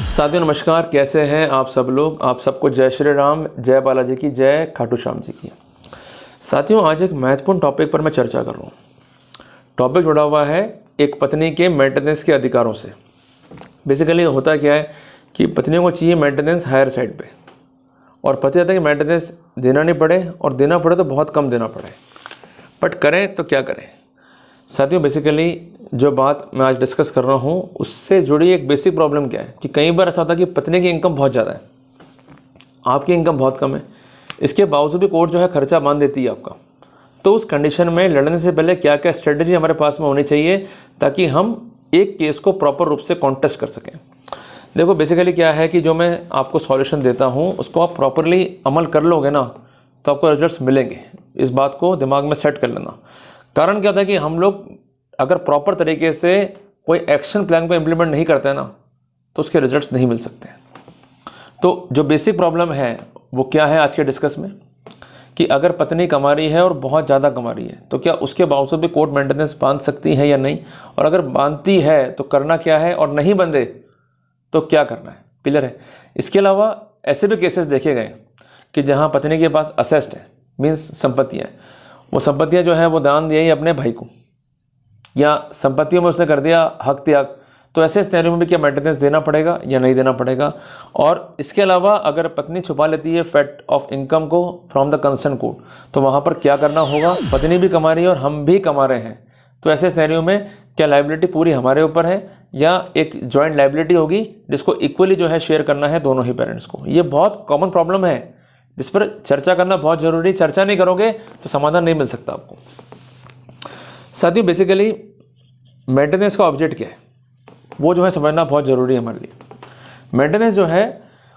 साथियों नमस्कार, कैसे हैं आप सब लोग। आप सबको जय श्री राम, जय बालाजी की जय, खाटू श्याम जी की। साथियों आज एक महत्वपूर्ण टॉपिक पर मैं चर्चा कर रहा हूँ। टॉपिक जुड़ा हुआ है एक पत्नी के मेंटेनेंस के अधिकारों से। बेसिकली होता क्या है कि पत्नियों को चाहिए मेंटेनेंस हायर साइड पे, और पति चाहता है कि मेंटेनेंस देना नहीं पड़े, और देना पड़े तो बहुत कम देना पड़े, बट करें तो क्या करें। साथियों बेसिकली जो बात मैं आज डिस्कस कर रहा हूँ उससे जुड़ी एक बेसिक प्रॉब्लम क्या है कि कई बार ऐसा होता है कि पत्नी की इनकम बहुत ज़्यादा है, आपकी इनकम बहुत कम है, इसके बावजूद भी कोर्ट जो है खर्चा मान देती है आपका। तो उस कंडीशन में लड़ने से पहले क्या क्या स्ट्रेटजी हमारे पास में होनी चाहिए ताकि हम एक केस को प्रॉपर रूप से कॉन्टेस्ट कर सकें। देखो बेसिकली क्या है कि जो मैं आपको सॉल्यूशन देता हूँ उसको आप प्रॉपरली अमल कर लोगे ना तो आपको रिजल्ट्स मिलेंगे। इस बात को दिमाग में सेट कर लेना। कारण क्या होता है कि हम लोग अगर प्रॉपर तरीके से कोई एक्शन प्लान को इम्प्लीमेंट नहीं करते हैं ना तो उसके रिजल्ट्स नहीं मिल सकते। तो जो बेसिक प्रॉब्लम है वो क्या है आज के डिस्कस में कि अगर पत्नी कमा रही है और बहुत ज़्यादा कमा रही है तो क्या उसके बावजूद भी कोर्ट मेंटेनेंस बांध सकती है या नहीं, और अगर बांधती है तो करना क्या है, और नहीं बंधे तो क्या करना है। क्लियर है। इसके अलावा ऐसे भी केसेस देखे गए कि जहाँ पत्नी के पास असेस्ट है, मीन्स संपत्तियाँ, वो संपत्तियाँ जो है वो दान दिया ही अपने भाई को, या संपत्तियों में उसने कर दिया हक त्याग, तो ऐसे स्थिति में भी क्या मेंटेनेंस देना पड़ेगा या नहीं देना पड़ेगा। और इसके अलावा अगर पत्नी छुपा लेती है फैक्ट ऑफ इनकम को फ्रॉम द कंसर्न कोर्ट तो वहाँ पर क्या करना होगा। पत्नी भी कमा रही है और हम भी कमा रहे हैं, तो ऐसे सिनेरियो में क्या लायबिलिटी पूरी हमारे ऊपर है या एक जॉइंट लायबिलिटी होगी जिसको इक्वली जो है शेयर करना है दोनों ही पेरेंट्स को। ये बहुत कॉमन प्रॉब्लम है जिस पर चर्चा करना बहुत ज़रूरी। चर्चा नहीं करोगे तो समाधान नहीं मिल सकता आपको। साथियों बेसिकली मेंटेनेंस का ऑब्जेक्ट क्या है वो जो है समझना बहुत ज़रूरी है हमारे लिए। मेंटेनेंस जो है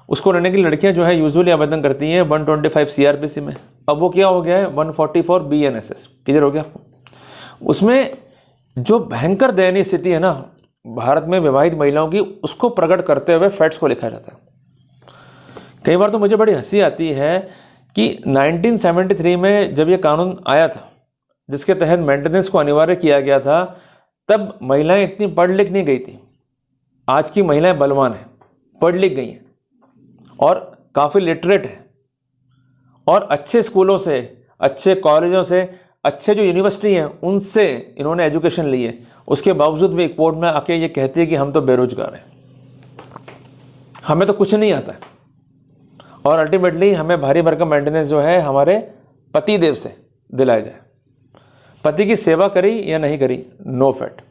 उसको लेने के लिए लड़कियां जो है यूजुअली आवेदन करती हैं 125 CRPC में। अब वो क्या हो गया है 144 BNSS। क्लियर हो गया आपको। उसमें जो भयंकर दयनीय स्थिति है ना भारत में विवाहित महिलाओं की, उसको प्रकट करते हुए फैक्ट्स को लिखा जाता है। कई बार तो मुझे बड़ी हंसी आती है कि 1973 में जब ये कानून आया था जिसके तहत मेंटेनेंस को अनिवार्य किया गया था, तब महिलाएं इतनी पढ़ लिख नहीं गई थी। आज की महिलाएं बलवान हैं, पढ़ लिख गई हैं और काफ़ी लिटरेट हैं, और अच्छे स्कूलों से, अच्छे कॉलेजों से, अच्छे जो यूनिवर्सिटी हैं उनसे इन्होंने एजुकेशन ली है। उसके बावजूद भी कोर्ट में आके ये कहती है कि हम तो बेरोजगार हैं, हमें तो कुछ नहीं आता है, और अल्टीमेटली हमें भारी भरकम मेंटेनेंस जो है हमारे पति देव से दिलाया जाए। पति की सेवा करी या नहीं करी, नो फैट।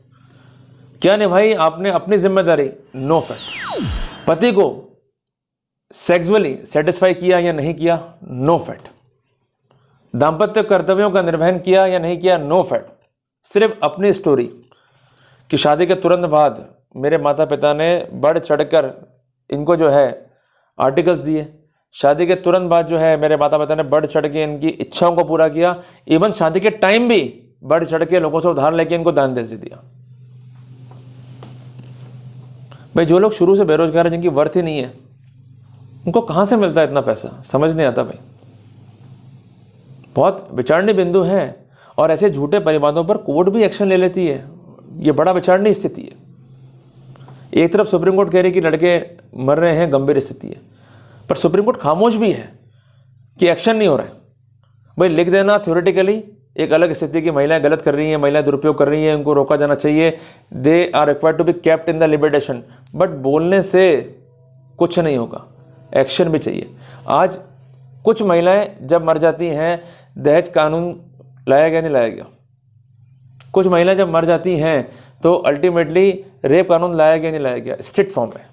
क्या निभाई आपने अपनी जिम्मेदारी, नो फैट। पति को सेक्सुअली सेटिस्फाई किया या नहीं किया, नो फैट। दाम्पत्य कर्तव्यों का निर्वहन किया या नहीं किया, नो फैट। सिर्फ अपनी स्टोरी कि शादी के तुरंत बाद मेरे माता पिता ने बढ़ चढ़कर इनको जो है आर्टिकल्स दिए, शादी के तुरंत बाद जो है मेरे माता पिता ने बढ़ चढ़ के इनकी इच्छाओं को पूरा किया, इवन शादी के टाइम भी बढ़ चढ़ के लोगों से उधार लेके इनको दान दे दिया। भाई जो लोग शुरू से बेरोजगार हैं, जिनकी वर्थ ही नहीं है, उनको कहां से मिलता है इतना पैसा, समझ नहीं आता भाई। बहुत विचारणीय बिंदु है, और ऐसे झूठे परिवादों पर कोर्ट भी एक्शन ले लेती है। ये बड़ा विचारणीय स्थिति है। एक तरफ सुप्रीम कोर्ट कह रही कि लड़के मर रहे हैं, गंभीर स्थिति है, पर सुप्रीम कोर्ट खामोश भी है कि एक्शन नहीं हो रहा है। भाई लिख देना थ्योरेटिकली एक अलग स्थिति की महिलाएं गलत कर रही हैं, महिलाएं दुरुपयोग कर रही हैं, उनको रोका जाना चाहिए, they are required to be kept in the liberation, but बोलने से कुछ नहीं होगा, एक्शन भी चाहिए। आज कुछ महिलाएं जब मर जाती हैं, दहेज कानून लाया गया नहीं लाया गया, कुछ महिलाएं जब मर जाती हैं तो अल्टीमेटली रेप कानून लाया गया नहीं लाया गया, स्ट्रिक्ट फॉर्म में।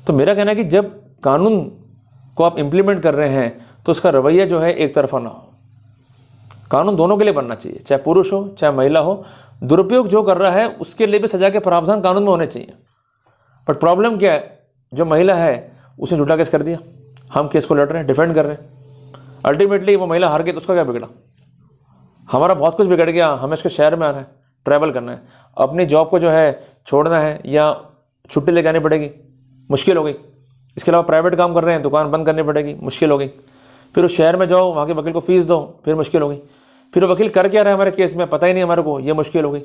तो मेरा कहना है कि जब कानून को आप इम्प्लीमेंट कर रहे हैं तो उसका रवैया जो है एक तरफा ना हो। कानून दोनों के लिए बनना चाहिए, चाहे पुरुष हो चाहे महिला हो। दुरुपयोग जो कर रहा है उसके लिए भी सजा के प्रावधान कानून में होने चाहिए। बट प्रॉब्लम क्या है, जो महिला है उसने झूठा केस कर दिया, हम केस को लड़ रहे हैं, डिफेंड कर रहे हैं, अल्टीमेटली वो महिला हार गई तो उसका क्या बिगड़ा। हमारा बहुत कुछ बिगड़ गया। हमें उसके शहर में आना है, ट्रैवल करना है, अपनी जॉब को जो है छोड़ना है या छुट्टी लेके आनी पड़ेगी, मुश्किल हो गई। इसके अलावा प्राइवेट काम कर रहे हैं, दुकान बंद करनी पड़ेगी, मुश्किल हो गई। फिर उस शहर में जाओ, वहाँ के वकील को फीस दो, फिर मुश्किल हो गई। फिर वकील कर क्या रहा है हमारे केस में पता ही नहीं हमारे को, ये मुश्किल हो गई।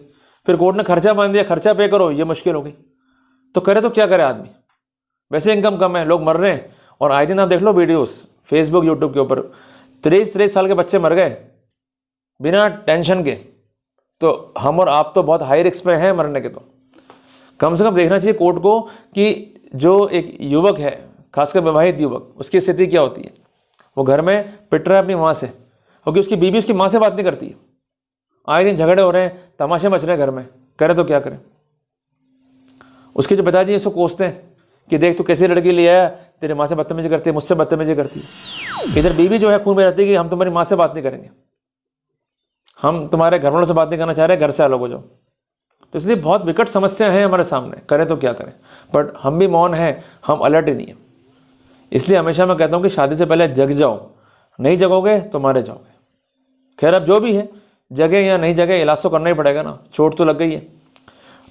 फिर कोर्ट ने खर्चा बांध दिया, खर्चा पे करो, ये मुश्किल हो गई। तो करे तो क्या करे आदमी। वैसे इनकम कम है, लोग मर रहे हैं। और आए दिन आप देख लो वीडियोस फेसबुक यूट्यूब के ऊपर, 23 साल के बच्चे मर गए बिना टेंशन के। तो हम और आप तो बहुत हाई रिस्क में हैं मरने के। तो कम से कम देखना चाहिए कोर्ट को कि जो एक युवक है, खासकर विवाहित युवक, उसकी स्थिति क्या होती है। वो घर में पिट रहा है अपनी माँ से, क्योंकि उसकी बीवी उसकी माँ से बात नहीं करती है। आए दिन झगड़े हो रहे हैं, तमाशे मच रहे हैं घर में, करे तो क्या करें। उसके जो पिताजी इसको कोसते हैं कि देख तू कैसी लड़की ले आया, तेरे माँ से बदतमीजी करती है, मुझसे बदतमीजी करती है। इधर बीवी जो है खून में रहती है कि हम तुम्हारी माँ से बात नहीं करेंगे, हम तुम्हारे घर वालों से बात नहीं करना चाह रहे, घर से अलग हो जाओ। तो इसलिए बहुत विकट समस्या है हमारे सामने, करें तो क्या करें। बट हम भी मौन हैं, हम अलर्ट ही नहीं है। इसलिए हमेशा मैं कहता हूँ कि शादी से पहले जग जाओ, नहीं जगोगे तो मारे जाओगे। खैर अब जो भी है, जगह या नहीं जगह, इलाज तो करना ही पड़ेगा ना, चोट तो लग गई है।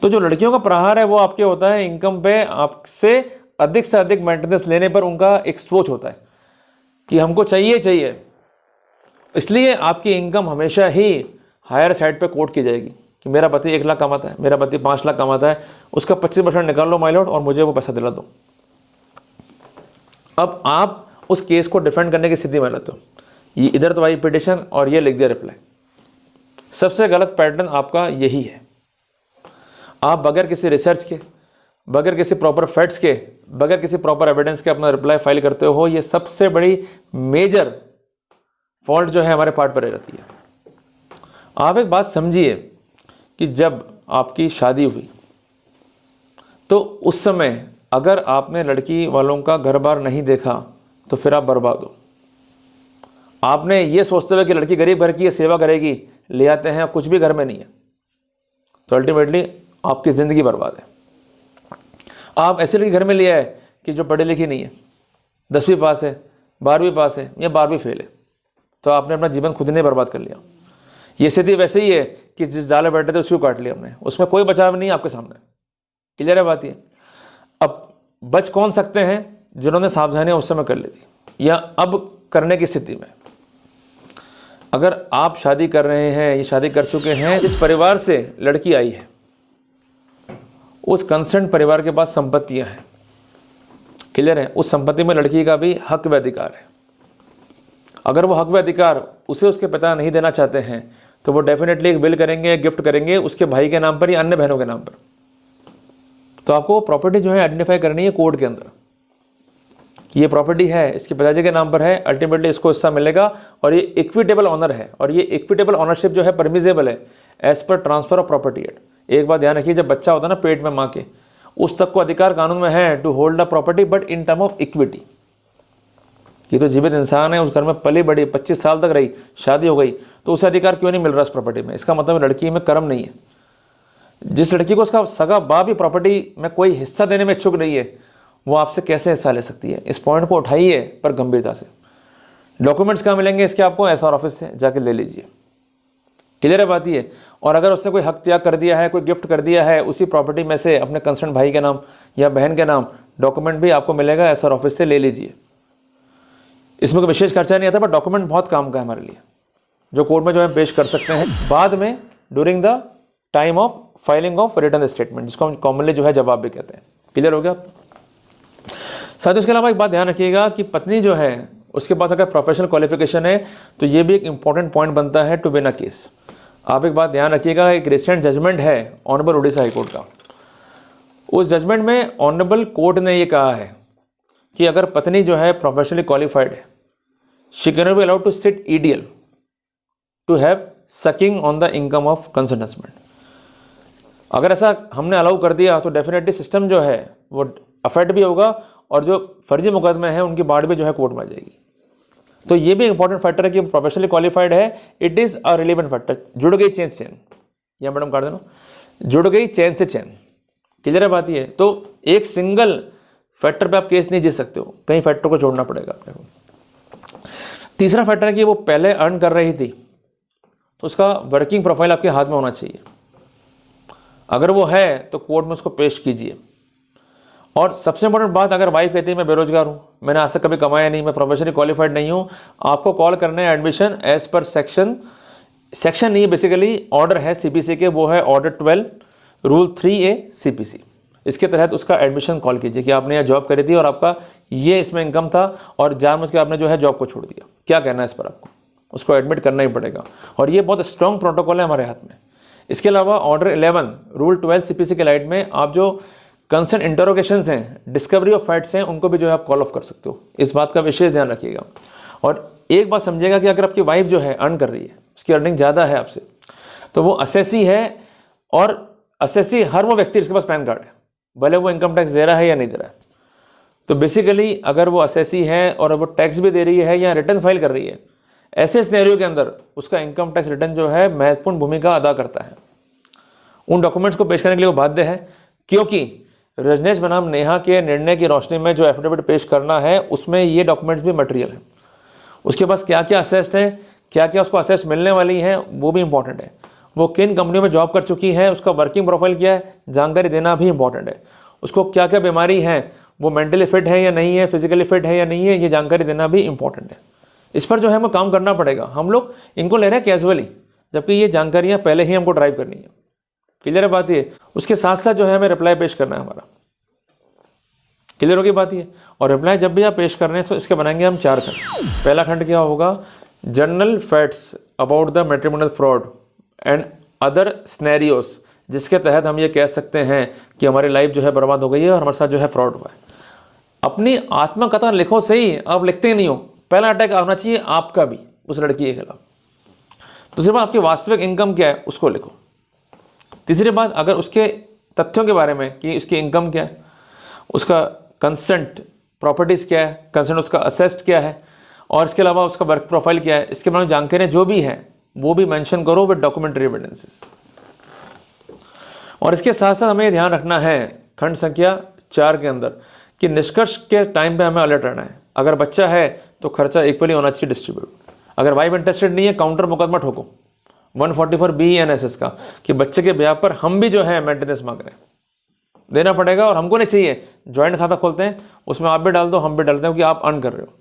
तो जो लड़कियों का प्रहार है वो आपके होता है इनकम पे, आपसे से अधिक मेंटेनेंस लेने पर उनका एक सोच होता है कि हमको चाहिए। इसलिए आपकी इनकम हमेशा ही हायर साइड पे कोट की जाएगी कि मेरा पति 1 लाख कमाता है, मेरा पति 5 लाख कमाता है, उसका 25% निकाल लो माइलॉट और मुझे वो पैसा दिला दो। अब आप उस केस को डिफेंड करने की स्थिति में रहते हो। ये इधर तो आई पिटिशन और ये लिख दिया रिप्लाई। सबसे गलत पैटर्न आपका यही है। आप बगैर किसी रिसर्च के, बगैर किसी प्रॉपर फैक्ट्स के, बगैर किसी प्रॉपर एविडेंस के अपना रिप्लाई फाइल करते हो। ये सबसे बड़ी मेजर फॉल्ट जो है हमारे पार्ट पर रहती है। आप एक बात समझिए कि जब आपकी शादी हुई तो उस समय अगर आपने लड़की वालों का घर बार नहीं देखा तो फिर आप बर्बाद हो। आपने ये सोचते हुए कि लड़की गरीब घर की है, सेवा करेगी, ले आते हैं, कुछ भी घर में नहीं है, तो अल्टीमेटली आपकी ज़िंदगी बर्बाद है। आप ऐसे लड़की घर में ले आए कि जो पढ़ी लिखी नहीं है, 10वीं पास है, 12वीं पास है या 12वीं फेल है, तो आपने अपना जीवन खुद ने बर्बाद कर लिया। ये स्थिति वैसे ही है कि जिस जाल में बैठे थे उसको काट लिया हमने, उसमें कोई बचाव नहीं आपके सामने। क्लियर है बात ये। अब बच कौन सकते हैं? जिन्होंने सावधानियां उस समय कर ली थी या अब करने की स्थिति में। अगर आप शादी कर रहे हैं या शादी कर चुके हैं, इस परिवार से लड़की आई है, उस कंसर्न परिवार के पास संपत्तियां हैं। क्लियर है। उस संपत्ति में लड़की का भी हक व अधिकार है। अगर वो हक व अधिकार उसे उसके पिता नहीं देना चाहते हैं तो वो डेफिनेटली एक विल करेंगे, गिफ्ट करेंगे उसके भाई के नाम पर या अन्य बहनों के नाम पर। तो आपको प्रॉपर्टी जो है आइडेंटिफाई करनी है कोर्ट के अंदर। ये प्रॉपर्टी है, इसके पिताजी के नाम पर है, अल्टीमेटली इसको हिस्सा मिलेगा और ये इक्विटेबल ऑनर है। और ये इक्विटेबल ऑनरशिप जो है परमिजेबल है as per transfer of property act. एक बात ध्यान रखिए, जब बच्चा होता है ना पेट में माँ के, उस तक को अधिकार कानून में है to hold the property but in term of equity. ये तो जीवित इंसान है, उस घर में पली बड़ी, 25 साल तक रही, शादी हो गई, तो उसे अधिकार क्यों नहीं मिल रहा उस प्रॉपर्टी में? इसका मतलब लड़की में कर्म नहीं है। जिस लड़की को उसका सगा बाप ही प्रॉपर्टी में कोई हिस्सा देने में इच्छुक नहीं है, वो आपसे कैसे हिस्सा ले सकती है? इस पॉइंट को उठाइए पर गंभीरता से। डॉक्यूमेंट्स कहाँ मिलेंगे इसके आपको? एसआर ऑफिस से जाके ले लीजिए। क्लियर है बात ये। और अगर उसने कोई हक त्याग कर दिया है, कोई गिफ्ट कर दिया है उसी प्रॉपर्टी में से अपने कंसर्न भाई के नाम या बहन के नाम, डॉक्यूमेंट भी आपको मिलेगा, एसआर ऑफिस से ले लीजिए। इसमें कोई विशेष खर्चा नहीं आता, बट डॉक्यूमेंट बहुत काम का है हमारे लिए, जो कोर्ट में जो है पेश कर सकते हैं बाद में during the time of filing of return statement, जिसको हम कॉमनली जो है जवाब भी कहते हैं। क्लियर हो गया? साथ उसके अलावा एक बात ध्यान रखिएगा कि पत्नी जो है उसके पास अगर प्रोफेशनल क्वालिफिकेशन है तो ये भी एक इंपॉर्टेंट पॉइंट बनता है टू विन अ केस। आप एक बात ध्यान रखिएगा, एक रिसेंट जजमेंट है ऑनरेबल उड़ीसा हाईकोर्ट का। उस जजमेंट में ऑनरेबल कोर्ट ने ये कहा है कि अगर पत्नी जो है प्रोफेशनली क्वालिफाइड है, she can be allowed to sit idle to have sucking on the income of concern husband. अगर ऐसा हमने अलाउ कर दिया तो डेफिनेटली सिस्टम जो है वो अफेक्ट भी होगा और जो फर्जी मुकदमे हैं उनकी बाढ़ भी जो है कोर्ट में आ जाएगी। तो ये भी इंपॉर्टेंट फैक्टर है कि प्रोफेशनली क्वालिफाइड है, it is a relevant factor. जुड़ गई चेन से चेन, या मैडम काट देना, जुड़ गई चेन से चेन। क्लियर है बात ये। तो एक सिंगल फैक्टर पे आप केस नहीं जीत सकते हो, कई फैक्टर को जोड़ना पड़ेगा अपने को। तीसरा फैक्टर है कि वो पहले अर्न कर रही थी तो उसका वर्किंग प्रोफाइल आपके हाथ में होना चाहिए। अगर वो है तो कोर्ट में उसको पेश कीजिए। और सबसे इंपॉर्टेंट बात, अगर वाइफ कहती है मैं बेरोजगार हूँ, मैंने आज तक कभी कमाया नहीं, मैं प्रोफेशनली क्वालिफाइड नहीं हूँ, आपको कॉल करना है एडमिशन एज पर सेक्शन नहीं, बेसिकली ऑर्डर है सीपीसी के, वो है ऑर्डर 12 रूल 3A CPC। इसके तहत उसका एडमिशन कॉल कीजिए कि आपने यहाँ जॉब करी थी और आपका ये इसमें इनकम था और जानबूझ के आपने जो है जॉब को छोड़ दिया, क्या कहना है इस पर आपको, उसको एडमिट करना ही पड़ेगा। और ये बहुत स्ट्रॉन्ग प्रोटोकॉल है हमारे हाथ में। इसके अलावा ऑर्डर 11 रूल 12 CPC के लाइट में आप जो कंसर्न इंटरोगेशंस हैं, डिस्कवरी ऑफ फैक्ट्स हैं, उनको भी जो है आप कॉल ऑफ कर सकते हो। इस बात का विशेष ध्यान रखिएगा। और एक बात समझिएगा कि अगर आपकी वाइफ जो है अर्न कर रही है, उसकी अर्निंग ज़्यादा है आपसे, तो वो असेसी है, और असेसी हर वो व्यक्ति जिसके पास पैन कार्ड है, भले वो इनकम टैक्स दे रहा है या नहीं दे रहा है। तो बेसिकली अगर वो असेसी है और वो टैक्स भी दे रही है या रिटर्न फाइल कर रही है, ऐसे सिनेरियो के अंदर उसका इनकम टैक्स रिटर्न जो है महत्वपूर्ण भूमिका अदा करता है। उन डॉक्यूमेंट्स को पेश करने के लिए वो बाध्य है, क्योंकि रजनेश बनाम नेहा के निर्णय की रोशनी में जो एफिडेविट पेश करना है उसमें ये डॉक्यूमेंट्स भी मटेरियल है। उसके पास क्या क्या असेस्ट है, क्या क्या उसको असेस्ट मिलने वाली है, वो भी इंपॉर्टेंट है। वो किन कंपनियों में जॉब कर चुकी है, उसका वर्किंग प्रोफाइल क्या है, जानकारी देना भी इंपॉर्टेंट है। उसको क्या क्या बीमारी है, वो मेंटली फिट है या नहीं है, फिजिकली फिट है या नहीं है, ये जानकारी देना भी इंपॉर्टेंट है। इस पर जो है हमें काम करना पड़ेगा। हम लोग इनको ले रहे हैं कैजुअली, जबकि ये जानकारियाँ पहले ही हमको ड्राइव करनी है। क्लियर है बात ये। उसके साथ साथ जो है हमें रिप्लाई पेश करना है हमारा। क्लियर होगी बात ये। और रिप्लाई जब भी आप पेश कर रहे हैं तो इसके बनाएंगे हम 4 खंड। पहला खंड क्या होगा, general facts about the matrimonial fraud and other scenarios, जिसके तहत हम ये कह सकते हैं कि हमारी लाइफ जो है बर्बाद हो गई है और हमारे साथ जो है फ्रॉड हुआ है। अपनी आत्मकथा लिखो सही, आप लिखते ही नहीं हो। पहला अटैक आना चाहिए आपका भी उस लड़की के खिलाफ। दूसरी बात, आपकी वास्तविक इनकम क्या है उसको लिखो। तीसरी बात, अगर उसके तथ्यों के बारे में कि उसकी इनकम क्या है, उसका कंसेंट प्रॉपर्टीज़ क्या है, कंसेंट उसका असेस्ट क्या है, और इसके अलावा उसका वर्क प्रोफाइल क्या है, इसके बारे में जानकारियाँ जो भी हैं वो भी मेंशन करो विद डॉक्यूमेंट्री एविडेंसेस। और इसके साथ साथ हमें ये ध्यान रखना है खंड संख्या 4 के अंदर कि निष्कर्ष के टाइम पे हमें अलर्ट रहना है। अगर बच्चा है तो खर्चा इक्वली होना चाहिए डिस्ट्रीब्यूट। अगर वाइफ इंटरेस्टेड नहीं है, काउंटर मुकदमा ठोको 144 BENSS का कि बच्चे के ब्याह पर हम भी जो है मेंटेनेंस मांग रहे हैं, देना पड़ेगा। और हमको नहीं चाहिए, ज्वाइंट खाता खोलते हैं उसमें आप भी डाल दो हम भी डालते हैं क्योंकि आप अर्न कर रहे हो।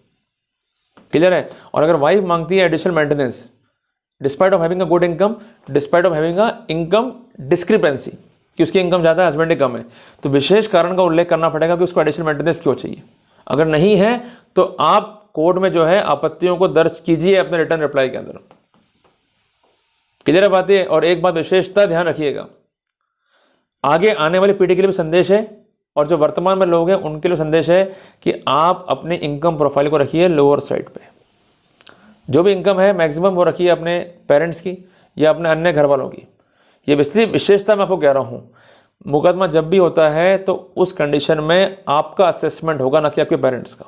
क्लियर है। और अगर वाइफ मांगती है additional maintenance despite of having a good income, despite of having a income discrepancy, कि उसकी इनकम ज़्यादा है हस्बैंड की कम है, तो विशेष कारण का उल्लेख करना पड़ेगा कि उसको एडिशनल मेंटेनेंस क्यों चाहिए। अगर नहीं है तो आप कोर्ट में जो है आपत्तियों को दर्ज कीजिए अपने रिटर्न रिप्लाई के अंदर। क्लियर है बात है। और एक बात विशेषता ध्यान रखिएगा, आगे आने वाली पीढ़ी के लिए भी संदेश है और जो वर्तमान में लोग हैं उनके लिए संदेश है कि आप अपने इनकम प्रोफाइल को रखिए लोअर साइड पे। जो भी इनकम है मैक्सिमम वो रखिए अपने पेरेंट्स की या अपने अन्य घर वालों की। ये विशेषता मैं आपको कह रहा हूँ, मुकदमा जब भी होता है तो उस कंडीशन में आपका असेसमेंट होगा, ना कि आपके पेरेंट्स का।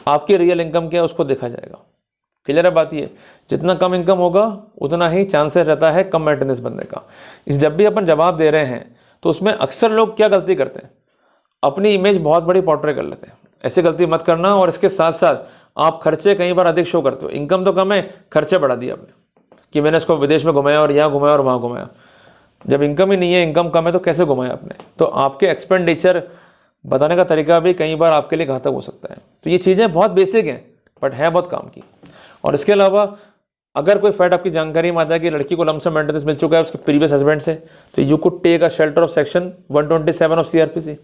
आपकी रियल इनकम क्या है उसको देखा जाएगा। क्लियर है बात ये। जितना कम इनकम होगा उतना ही चांसेस रहता है कम मेंटेनेंस बनने का। इस जब भी अपन जवाब दे रहे हैं तो उसमें अक्सर लोग क्या गलती करते हैं, अपनी इमेज बहुत बड़ी पोर्ट्रे कर लेते हैं। ऐसी गलती मत करना। और इसके साथ साथ आप खर्चे कई बार अधिक शो करते हो। इनकम तो कम है, खर्चे बढ़ा दिए आपने कि मैंने इसको विदेश में घुमाया और यहाँ घुमाया और वहाँ घुमाया। जब इनकम ही नहीं है, इनकम कम है, तो कैसे घुमाया आपने। तो आपके एक्सपेंडिचर बताने का तरीका भी कई बार आपके लिए घातक हो सकता है। तो ये चीज़ें बहुत बेसिक हैं बट है बहुत काम की। और इसके अलावा अगर कोई फैक्ट आपकी जानकारी में आता है कि लड़की को लमसम मेंटेनेंस मिल चुका है उसके प्रीवियस हस्बैंड से, तो you could take a shelter of section 127 of CRPC।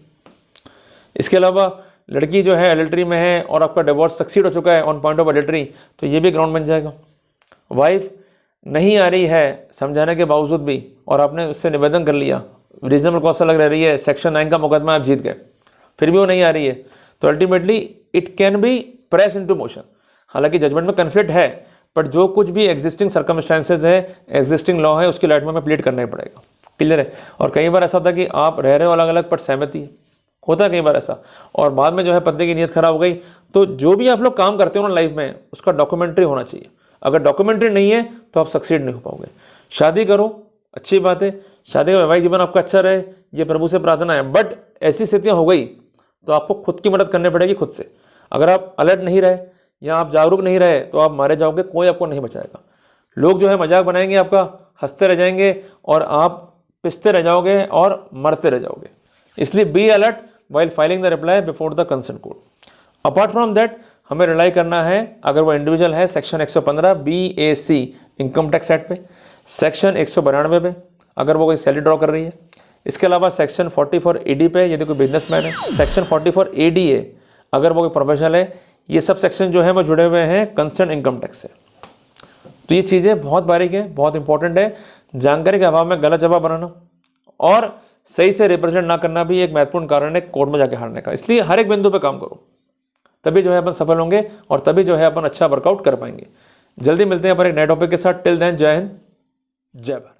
इसके अलावा लड़की जो है एडल्ट्री में है और आपका डिवोर्स सक्सीड हो चुका है ऑन पॉइंट ऑफ एडल्ट्री, तो ये भी ग्राउंड बन जाएगा। वाइफ नहीं आ रही है समझाने के बावजूद भी और आपने उससे निवेदन कर लिया, रीजनेबल कॉस्ट अलग रह रही है, सेक्शन 9 का मुकदमा आप जीत गए, फिर भी वो नहीं आ रही है, तो ultimately it can be press into motion. हालांकि जजमेंट में कन्फ्लिक्ट है बट जो कुछ भी एग्जिस्टिंग सर्कमस्टेंसेज है, एग्जिस्टिंग लॉ है, उसकी लाइट में हमें प्लीड करना ही पड़ेगा। क्लियर है। और कई बार ऐसा होता है कि आप रह रहे हो अलग अलग बट सहमति है, होता है कई बार ऐसा, और बाद में जो है पति की नीयत खराब हो गई। तो जो भी आप लोग काम करते हो ना लाइफ में, उसका डॉक्यूमेंट्री होना चाहिए। अगर डॉक्यूमेंट्री नहीं है तो आप सक्सीड नहीं हो पाओगे। शादी करो, अच्छी बात है, शादी का वैवाहिक जीवन आपका अच्छा रहे, ये प्रभु से प्रार्थना है। बट ऐसी स्थितियाँ हो गई तो आपको खुद की मदद करनी पड़ेगी खुद से। अगर आप अलर्ट नहीं रहे या आप जागरूक नहीं रहे तो आप मारे जाओगे, कोई आपको नहीं बचाएगा। लोग जो है मजाक बनाएंगे आपका, हंसते रह जाएंगे और आप पिसते रह जाओगे और मरते रह जाओगे। इसलिए be alert while filing the reply before the concern court. Apart from that हमें रिलाई करना है, अगर वो इंडिविजुअल है section 115 BAC income tax act पे, सेक्शन 192 पे अगर वो कोई सैलरी ड्रॉ कर रही है, इसके अलावा सेक्शन 44 AD पे यदि कोई बिजनेसमैन है, सेक्शन 44 AD है अगर वो कोई प्रोफेशनल है, ये सब सेक्शन जो है वो जुड़े हुए हैं कंसर्न इनकम टैक्स से। तो ये चीज़ें बहुत बारीक है, बहुत इंपॉर्टेंट है। जानकारी के अभाव में गलत जवाब बनाना और सही से रिप्रेजेंट ना करना भी एक महत्वपूर्ण कारण है कोर्ट में जाके हारने का। इसलिए हर एक बिंदु पे काम करो, तभी जो है अपन सफल होंगे और तभी जो है अपन अच्छा वर्कआउट कर पाएंगे। जल्दी मिलते हैं अपन एक नए टॉपिक के साथ। टिल देन, जय हिंद, जय भारत।